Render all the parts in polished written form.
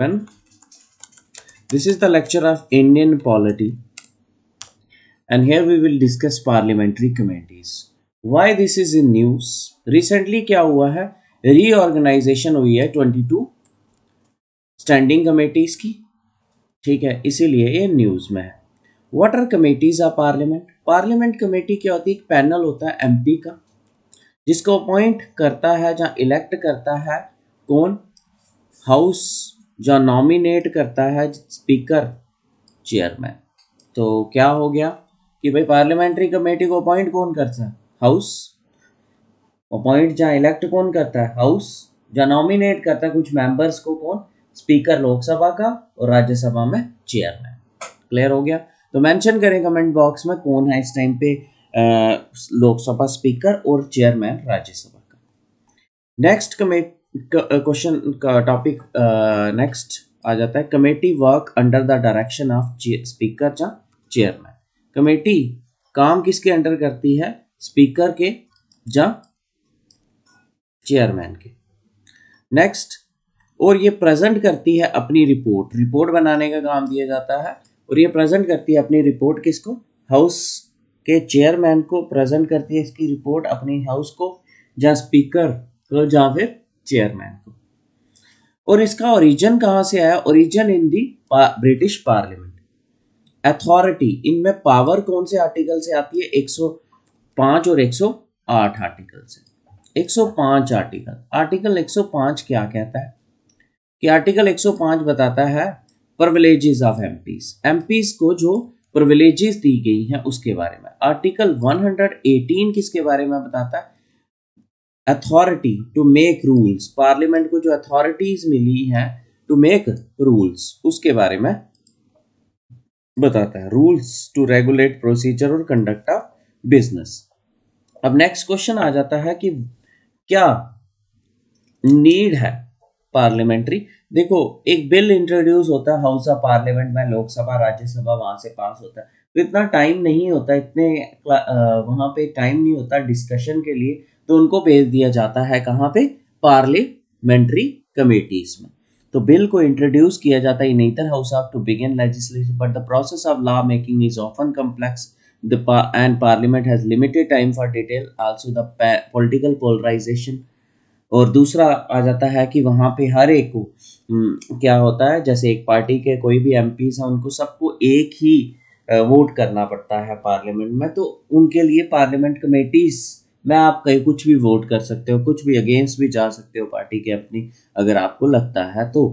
When this is the lecture of Indian polity, and here we will discuss parliamentary committees. Why this is in news? Recently क्या हुआ है? Reorganisation हुई है 22 standing committees की. ठीक है, इसीलिए ये न्यूज में है. What are committees of parliament? Parliament committee क्या होती है? एक पैनल होता है एमपी का, जिसको अपॉइंट करता है जहाँ इलेक्ट करता है कौन? हाउस. जो नॉमिनेट करता है स्पीकर, चेयरमैन. तो क्या हो गया कि भाई पार्लियामेंट्री कमेटी को अपॉइंट कौन करता है? हाउस. अपॉइंट जहाँ इलेक्ट कौन करता है? हाउस. जहाँ नॉमिनेट करता है कुछ मेंबर्स को कौन? स्पीकर लोकसभा का और राज्यसभा में चेयरमैन. क्लियर हो गया? तो मेंशन करें कमेंट बॉक्स में कौन है इस टाइम पे लोकसभा स्पीकर और चेयरमैन राज्यसभा का. नेक्स्ट कमेटी क्वेश्चन का टॉपिक नेक्स्ट आ जाता है. Committee work under the direction of speaker या चेयरमैन. कमेटी काम किसके अंडर करती है? स्पीकर के या चेयरमैन के. नेक्स्ट, और ये प्रेजेंट करती है अपनी रिपोर्ट. रिपोर्ट बनाने का काम दिया जाता है और ये प्रेजेंट करती है अपनी रिपोर्ट किसको? हाउस के चेयरमैन को प्रेजेंट करती है इसकी रिपोर्ट अपनी हाउस को, जहाँ स्पीकर को या फिर चेयरमैन को. और इसका ओरिजिन कहाँ से आया? ओरिजिन इन दी ब्रिटिश पार्लियामेंट. अथॉरिटी, इनमें पावर कौन से आर्टिकल से आती है? 105 और 108 आर्टिकल से. 105 आर्टिकल. आर्टिकल 105 क्या कहता है? कि आर्टिकल 105 बताता है प्रिविलेजेस ऑफ एमपीज. एमपीज को जो प्रिविलेजेस दी गई हैं उसके बारे में. आर्टिकल 118 किसके बारे में बताता है? Authority to make rules. Parliament को जो अथॉरिटीज मिली हैं टू मेक रूल्स, उसके बारे में बताता है. रूल्स टू रेगुलेट प्रोसीजर और कंडक्ट ऑफ बिजनेस. अब नेक्स्ट क्वेश्चन आ जाता है कि क्या नीड है पार्लियामेंट्री. देखो, एक बिल इंट्रोड्यूस होता है हाउस ऑफ पार्लियामेंट में, लोकसभा राज्यसभा वहां से पास होता है, तो इतना टाइम नहीं होता, इतने वहां पे टाइम नहीं होता डिस्कशन के लिए, तो उनको भेज दिया जाता है कहाँ पे? पार्लियामेंट्री कमेटीज में. तो बिल को इंट्रोड्यूस किया जाता है in either house of to begin legislation, but the process of law making is often complex and parliament has limited time for detail. Also the political polarization. और दूसरा आ जाता है कि वहाँ पे हर एक को क्या होता है, जैसे एक पार्टी के कोई भी एमपीज हैं उनको सबको एक ही वोट करना पड़ता है पार्लियामेंट में, तो उनके लिए पार्लियामेंट कमेटीज में आप कहीं कुछ भी वोट कर सकते हो, कुछ भी अगेंस्ट भी जा सकते हो पार्टी के अपनी, अगर आपको लगता है तो.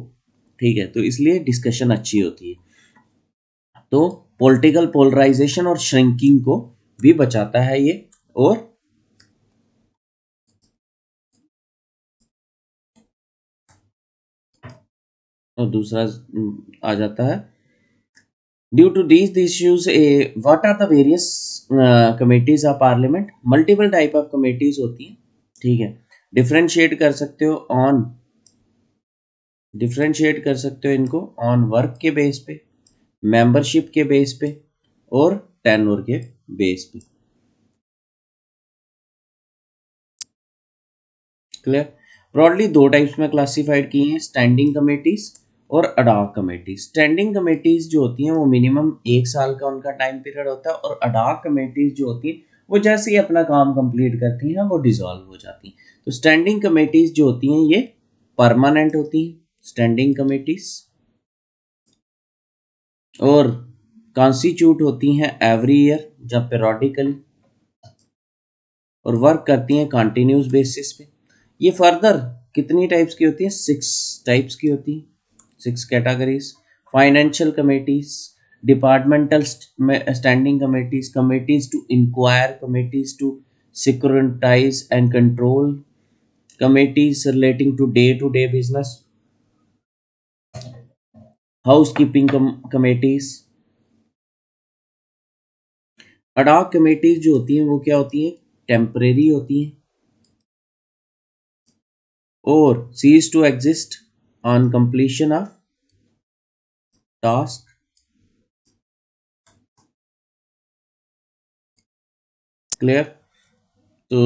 ठीक है, तो इसलिए डिस्कशन अच्छी होती है. तो पॉलिटिकल पोलराइजेशन और श्रिंकिंग को भी बचाता है ये. और दूसरा आ जाता है due to these issues. What are the various committees of parliament? Multiple type of committees होती हैं. ठीक है, डिफ्रेंशिएट कर सकते हो ऑन डिफ्रेंशिएट कर सकते हो इनको ऑन वर्क के बेस पे, मेंबरशिप के बेस पे और टेन्योर के बेस पे. क्लियर? ब्रॉडली दो टाइप्स में क्लासिफाइड की हैं, स्टैंडिंग कमेटीज और अडॉक कमेटीज. स्टैंडिंग कमेटीज जो होती हैं वो मिनिमम 1 साल का उनका टाइम पीरियड होता है, और अडॉक कमेटीज जो होती हैं वो जैसे ही अपना काम कंप्लीट करती हैं वो डिसॉल्व हो जाती हैं. तो स्टैंडिंग कमेटीज जो होती हैं ये परमानेंट होती हैं, स्टैंडिंग कमेटीज, और कॉन्स्टिट्यूट होती हैं एवरी ईयर जब पेरियोडिकली, और वर्क करती हैं कंटिन्यूस बेसिस पे. ये फर्दर कितनी टाइप्स की होती हैं? 6 टाइप्स की होती हैं, 6 categories. Financial committees, departmental standing committees, committees to inquire, committees to securitize and control, committees relating to day business, housekeeping committees. Ad hoc committees जो होती हैं वो क्या होती हैं? टेम्परेरी होती हैं और cease to exist on completion of task. Clear? तो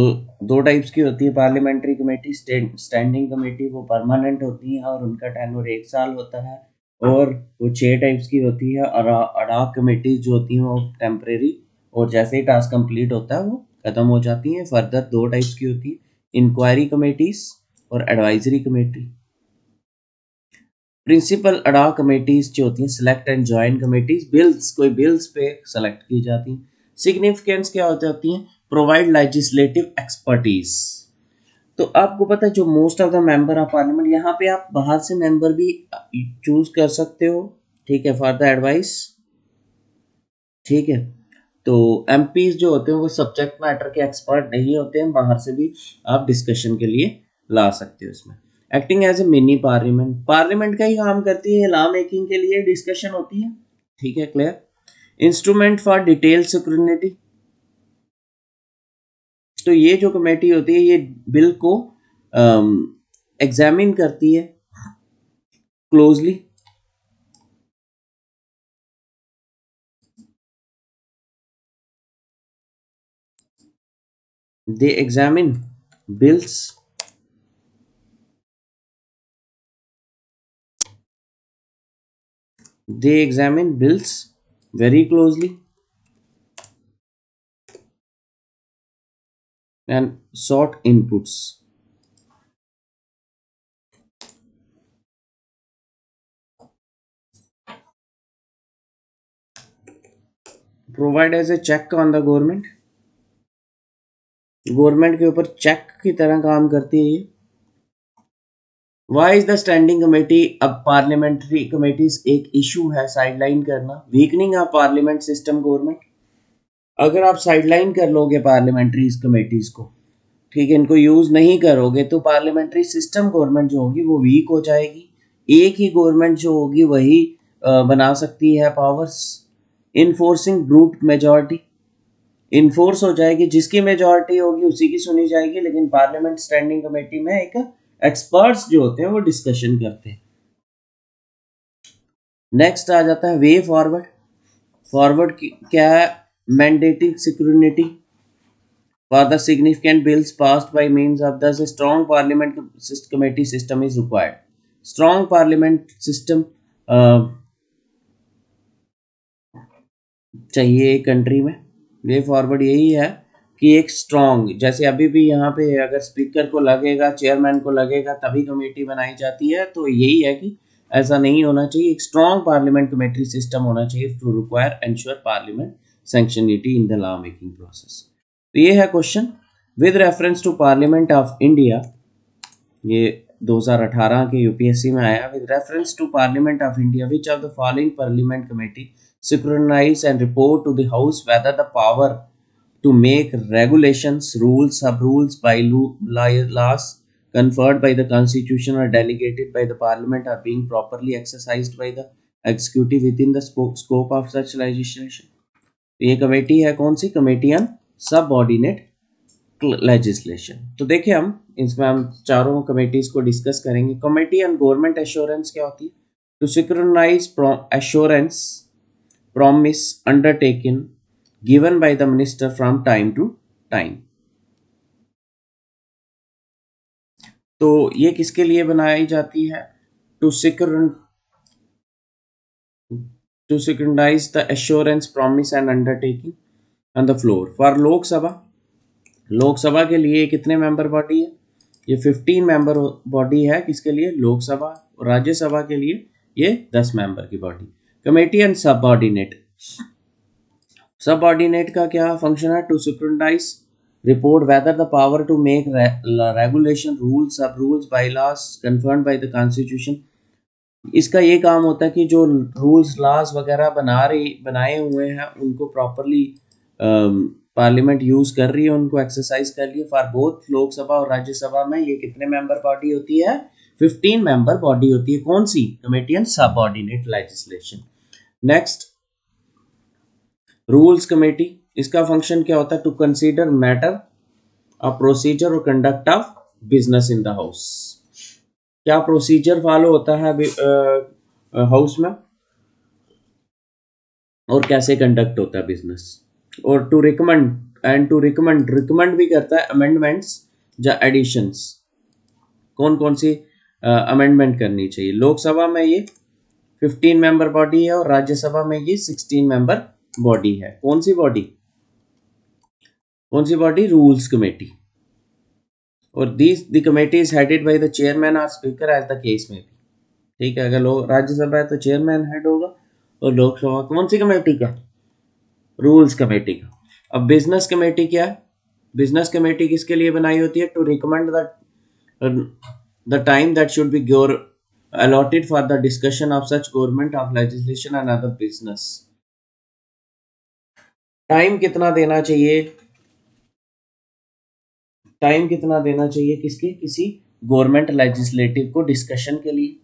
दो टाइप्स की होती है पार्लियामेंट्री कमेटी, स्टैंडिंग कमेटी, वो परमानेंट होती हैं और उनका टेन्योर 1 साल होता है। और वो 6 टाइप्स की होती है। अडाक कमेटीज जो होती हैं वो टेम्परेरी, और जैसे ही टास्क कंप्लीट होता है वो खत्म हो जाती हैं। फर्दर 2 टाइप्स की होती है, इंक्वायरी कमेटीज और एडवाइजरी कमेटी। प्रिंसिपल अडा कमेटीज जो होती हैं select and join committees, bills कोई बिल्स पे सेलेक्ट की जाती हैं। सिग्निफिकेंस क्या होती हैं, प्रोवाइड लेजिस्लेटिव एक्सपर्टीज। तो आपको पता है जो most of the member of parliament, यहाँ पे आप बाहर से मेंबर भी चूज कर सकते हो, ठीक है, फॉर द एडवाइस, ठीक है। तो एमपीज जो होते हैं वो सब्जेक्ट मैटर के एक्सपर्ट नहीं होते हैं, बाहर से भी आप डिस्कशन के लिए ला सकते हो इसमें। Acting as a mini parliament, parliament का ही काम करती है, लॉ मेकिंग के लिए डिस्कशन होती है, ठीक है, clear. Instrument for detail security, तो ये जो कमेटी होती है ये बिल को एग्जामिन करती है closely. They examine bills they examine bills very closely and sought inputs. Provide as a check on the government, government के ऊपर चेक की तरह काम करती है ये। Why is the standing committee, अब पार्लियामेंट्री कमेटीज एक इशू है साइडलाइन करना, weakening of parliament system government. अगर आप साइडलाइन कर लोगे पार्लियामेंट्री कमेटीज को, ठीक है, इनको यूज नहीं करोगे तो पार्लियामेंट्री सिस्टम गवर्नमेंट जो होगी वो वीक हो जाएगी। एक ही गवर्नमेंट जो होगी वही बना सकती है powers. Enforcing brute majority, enforce हो जाएगी, जिसकी मेजॉरिटी होगी उसी की सुनी जाएगी, लेकिन पार्लियामेंट स्टैंडिंग कमेटी में एक एक्सपर्ट्स जो होते हैं वो डिस्कशन करते हैं। नेक्स्ट आ जाता है वे फॉरवर्ड। फॉरवर्ड क्या है, mandating security for the significant bills passed by means of thus a strong parliament committee system is required. Strong parliament system चाहिए एक कंट्री में। वे फॉरवर्ड यही है कि एक स्ट्रॉन्ग, जैसे अभी भी यहाँ पे अगर स्पीकर को लगेगा, चेयरमैन को लगेगा तभी कमेटी बनाई जाती है, तो यही है कि ऐसा नहीं होना चाहिए। एक स्ट्रॉन्ग पार्लियामेंट कमेटी सिस्टम होना चाहिए to require ensure parliament sanctity in the law making process. तो ये है question with reference to parliament of India, ये 2018 के यूपीएससी में आया। With reference to parliament of India which of the following parliament committee synchronize and report to the house whether the power to make regulations, rules, sub rules, by laws conferred by the constitution or delegated by the parliament are being properly exercised by the executive within the scope of such legislation। ये committee है कौन सी, committee on subordinate legislation. तो देखिए हम इसमें हम चारों कमेटीज को डिस्कस करेंगे। कमेटी ऑन गवर्नमेंट एश्योरेंस क्या होती है, to synchronize assurance promise undertaken given by the minister from time to time। तो ये किसके लिए बनाई जाती है, to synchronize the assurance promise and undertaking on the floor for Lok Sabha. Lok Sabha के लिए कितने मेंबर बॉडी है, ये 15 मेंबर बॉडी है, किसके लिए, लोकसभा। और राज्यसभा के लिए ये 10 मेंबर की body. Committee and subordinate, subordinate का क्या फंक्शन है, to synchronize report whether the power to make regulation, rules, sub rules, bylaws confirmed by the constitution. इसका ये काम होता है कि जो रूल्स लॉज वगैरह बनाए हुए हैं उनको प्रॉपरली पार्लियामेंट यूज कर रही है, उनको एक्सरसाइज कर रही है। फॉर बोथ लोकसभा और राज्यसभा में ये कितने मेंबर बॉडी होती है, 15 मेंबर बॉडी होती है। कौन सी, committee on subordinate legislation. Next rules committee, इसका फंक्शन क्या होता है, to consider matter of procedure और conduct of business in the house. क्या प्रोसीजर फॉलो होता है हाउस में और कैसे कंडक्ट होता है बिजनेस। और to recommend and to recommend भी करता है अमेंडमेंट्स या एडिशंस, कौन कौन सी अमेंडमेंट करनी चाहिए। लोकसभा में ये 15 मेंबर बॉडी है और राज्यसभा में ये 16 मेंबर बॉडी है। कौन सी बॉडी? Rules committee. और the committee is headed by the chairman और स्पीकर एज द केस में भी। ठीक है, अगर राज्यसभा है तो चेयरमैन हेड होगा, और लोकसभा कौन सी कमेटी का? रूल्स कमेटी का। अब बिजनेस कमेटी क्या है? बिजनेस कमेटी किसके लिए बनाई होती है? To recommend the time that should be allotted for the discussion of such government of legislation and other business। Time कितना देना चाहिए? किसी गवर्नमेंट लेजिस्लेटिव को डिस्कशन के लिए।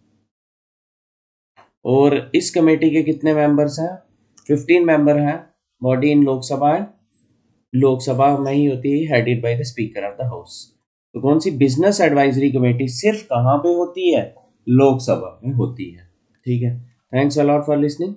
और इस कमेटी के कितने मेंबर्स हैं? 15 मेंबर हैं। बॉडी इन लोकसभा है, लोकसभा में ही होती है, headed by the speaker of the house. तो कौन सी बिजनेस एडवाइजरी कमेटी सिर्फ कहाँ पे होती है? लोकसभा में होती है। ठीक है, thanks a lot for listening.